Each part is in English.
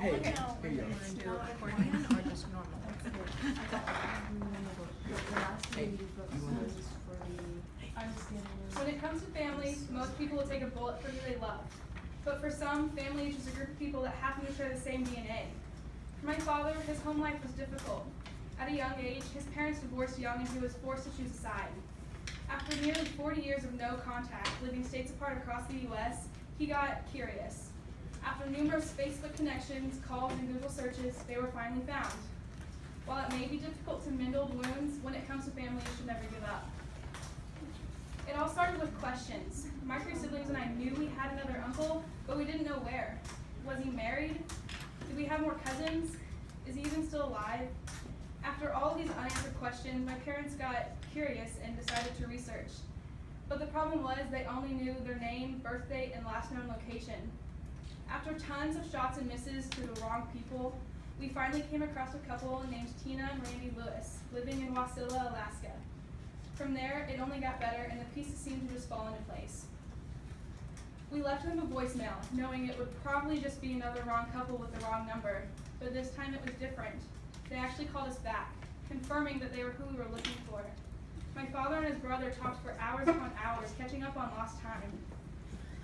Hey, here you go. Accordion or just normal? Hey, you want this? When it comes to family, most people will take a bullet for who they love. But for some, family is just a group of people that happen to share the same DNA. For my father, his home life was difficult. At a young age, his parents divorced young and he was forced to choose a side. After nearly 40 years of no contact, living states apart across the U.S., he got curious. After numerous Facebook connections, calls, and Google searches, they were finally found. While it may be difficult to mend old wounds, when it comes to family, you should never give up. It all started with questions. My 3 siblings and I knew we had another uncle, but we didn't know where. Was he married? Did we have more cousins? Is he even still alive? After all these unanswered questions, my parents got curious and decided to research. But the problem was they only knew their name, birth date, and last known location. After tons of shots and misses to the wrong people, we finally came across a couple named Tina and Randy Lewis, living in Wasilla, Alaska. From there, it only got better, and the pieces seemed to just fall into place. We left them a voicemail, knowing it would probably just be another wrong couple with the wrong number, but this time it was different. They actually called us back, confirming that they were who we were looking for. My father and his brother talked for hours upon hours, catching up on lost time.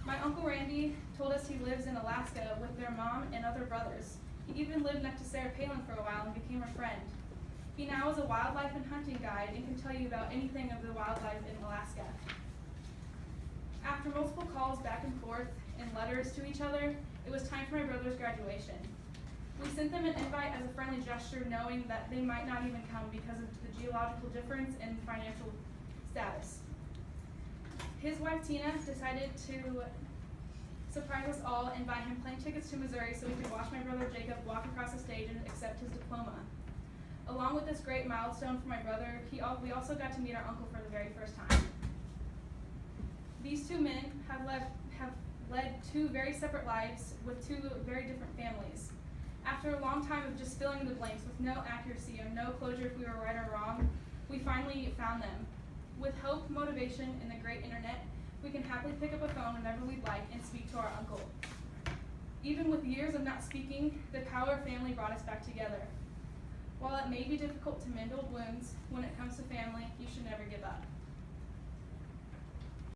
My Uncle Randy told us he lives in Alaska with their mom and other brothers. He even lived next to Sarah Palin for a while and became a friend. He now is a wildlife and hunting guide and can tell you about anything of the wildlife in Alaska. After multiple calls back and forth and letters to each other, it was time for my brother's graduation. We sent them an invite as a friendly gesture, knowing that they might not even come because of the geological difference in financial status. His wife Tina decided to surprise us all and buy him plane tickets to Missouri so we could watch my brother Jacob walk across the stage and accept his diploma. Along with this great milestone for my brother, we also got to meet our uncle for the very first time. These 2 men have led 2 very separate lives with 2 very different families. After a long time of just filling in the blanks with no accuracy or no closure if we were right or wrong, we finally found them. With hope, motivation, and the great internet, we can happily pick up a phone whenever we'd like and speak to our uncle. Even with years of not speaking, the power of family brought us back together. While it may be difficult to mend old wounds, when it comes to family, you should never give up.